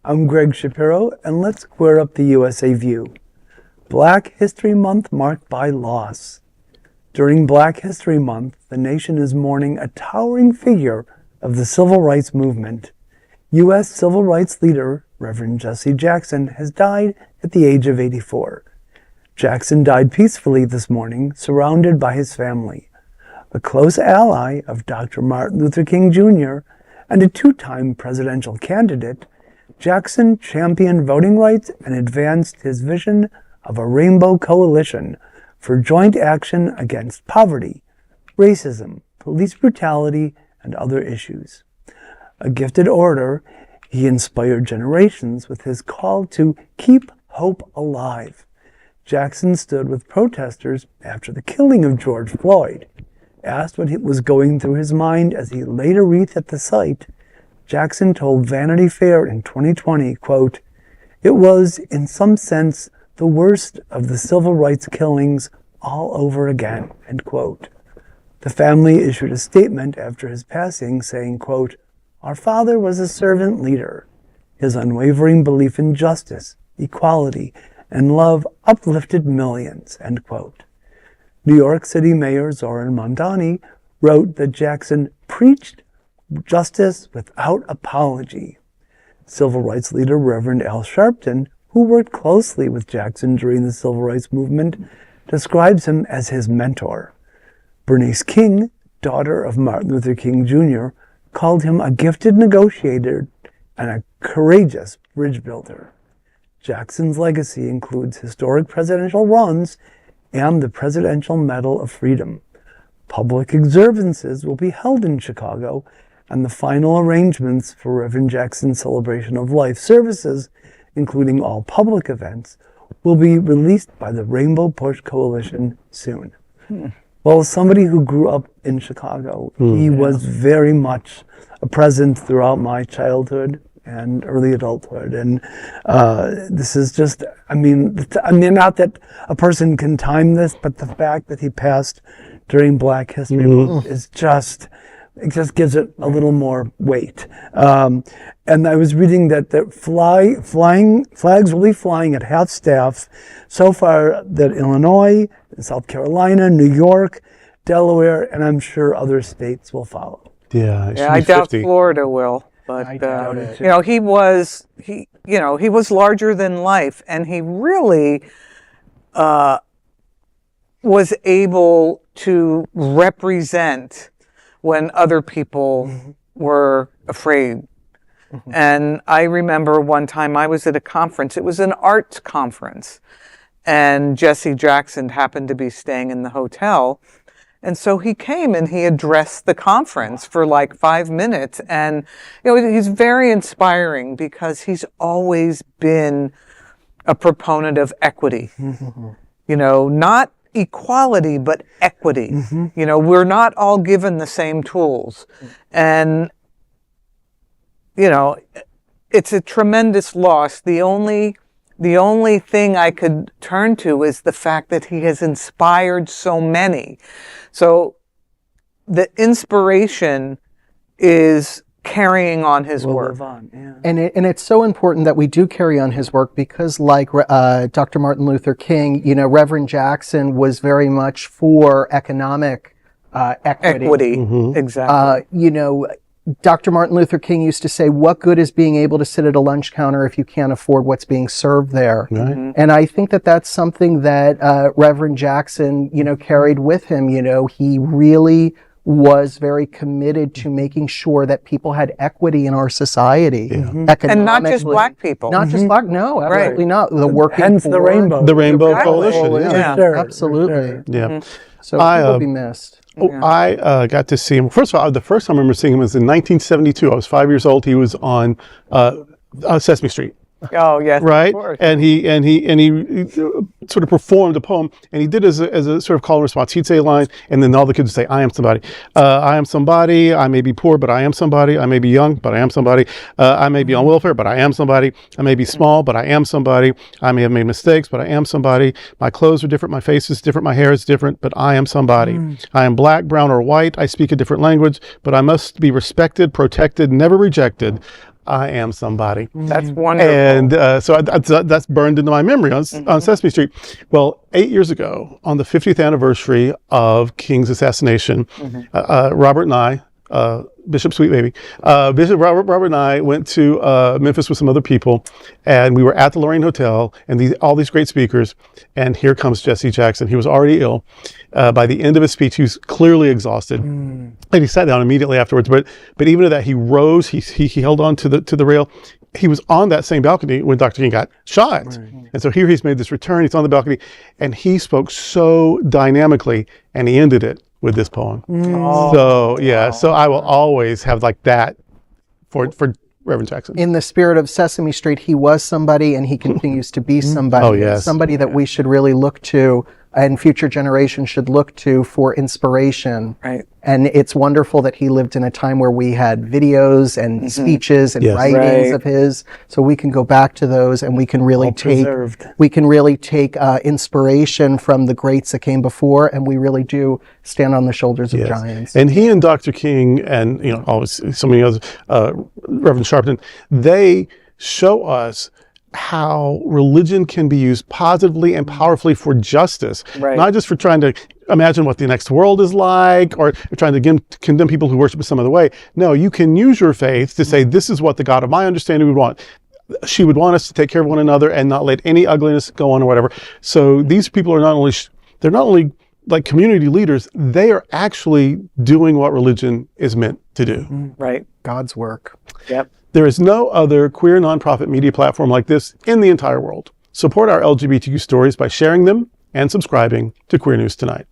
I'm Greg Shapiro, and let's square up the USA View. Black History Month marked by loss. During Black History Month, the nation is mourning a towering figure of the civil rights movement. U.S. civil rights leader Reverend Jesse Jackson has died at the age of 84. Jackson died peacefully this morning, surrounded by his family. A close ally of Dr. Martin Luther King Jr. and a two-time presidential candidate, Jackson championed voting rights and advanced his vision of a rainbow coalition for joint action against poverty, racism, police brutality, and other issues. A gifted orator, he inspired generations with his call to keep hope alive. Jackson stood with protesters after the killing of George Floyd. Asked what was going through his mind as he laid a wreath at the site, Jackson told Vanity Fair in 2020, quote, "It was, in some sense, the worst of the civil rights killings all over again," end quote. The family issued a statement after his passing saying, quote, "Our father was a servant leader. His unwavering belief in justice, equality, and love uplifted millions," end quote. New York City Mayor Zohran Mamdani wrote that Jackson preached justice without apology. Civil rights leader Reverend Al Sharpton, who worked closely with Jackson during the civil rights movement, describes him as his mentor. Bernice King, daughter of Martin Luther King Jr., called him a gifted negotiator and a courageous bridge builder. Jackson's legacy includes historic presidential runs and the Presidential Medal of Freedom. Public observances will be held in Chicago, and the final arrangements for Reverend Jackson's Celebration of Life services, including all public events, will be released by the Rainbow Push Coalition soon. Well, as somebody who grew up in Chicago, he was very much a presence throughout my childhood and early adulthood. And this is just, I mean, not that a person can time this, but the fact that he passed during Black History Month is just, it just gives it a little more weight. And I was reading that flags will be flying at half staff so far, that Illinois, South Carolina, New York, Delaware, and I'm sure other states will follow. Yeah, I doubt Florida will. But you know, he was larger than life, and he really was able to represent when other people were afraid. And I remember one time I was at a conference. It was an arts conference, and Jesse Jackson happened to be staying in the hotel. And so he came and he addressed the conference for like 5 minutes. And, you know, he's very inspiring because he's always been a proponent of equity. You know, not equality, but equity. You know, we're not all given the same tools. And, you know, it's a tremendous loss. The only thing I could turn to is the fact that he has inspired so many. So the inspiration is carrying on his work. And it's so important that we do carry on his work because, like Dr. Martin Luther King, you know, Reverend Jackson was very much for economic equity. Exactly. You know, Dr. Martin Luther King used to say, what good is being able to sit at a lunch counter if you can't afford what's being served there? And I think that that's something that Reverend Jackson, you know, carried with him. You know, he really was very committed to making sure that people had equity in our society. And not just black people. Not just black, no, absolutely not. The working Hence the rainbow. The Rainbow Coalition. Absolutely. So he will be missed. I got to see him. First of all, the first time I remember seeing him was in 1972. I was 5 years old. He was on Sesame Street. Oh yes, right. Of course. And he sort of performed a poem, and he did as a sort of call and response. He'd say a line, and then all the kids would say, "I am somebody. I am somebody. I may be poor, but I am somebody. I may be young, but I am somebody. I may be on welfare, but I am somebody. I may be small, but I am somebody. I may have made mistakes, but I am somebody. My clothes are different. My face is different. My hair is different, but I am somebody. I am black, brown, or white. I speak a different language, but I must be respected, protected, never rejected. I am somebody. That's wonderful. And so that's burned into my memory on Sesame Street. Well, 8 years ago, on the 50th anniversary of King's assassination, Robert and I, Bishop Sweet Baby, Bishop Robert and I went to Memphis with some other people, and we were at the Lorraine Hotel, and all these great speakers, and here comes Jesse Jackson. He was already ill. By the end of his speech, he was clearly exhausted, and he sat down immediately afterwards. But even at that, he rose. He held on to the rail. He was on that same balcony when Dr. King got shot. Right. And so here he's made this return. He's on the balcony, and he spoke so dynamically, and he ended it with this poem. So yeah, so I will always have like that for Reverend Jackson. In the spirit of Sesame Street, he was somebody, and he continues to be somebody. Oh, yes. Somebody that we should really look to, and future generations should look to for inspiration. Right. And it's wonderful that he lived in a time where we had videos and speeches and writings of his, so we can go back to those, and we can really take inspiration from the greats that came before, and we really do stand on the shoulders of giants. And he and Dr. King, and always so many others, Reverend Sharpton, they show us how religion can be used positively and powerfully for justice, not just for trying to imagine what the next world is like, or trying to condemn people who worship in some other way. No, you can use your faith to say, this is what the God of my understanding would want. She would want us to take care of one another and not let any ugliness go on or whatever. So these people are not only like community leaders, they are actually doing what religion is meant to do. Right. God's work. Yep. There is no other queer nonprofit media platform like this in the entire world. Support our LGBTQ stories by sharing them and subscribing to Queer News Tonight.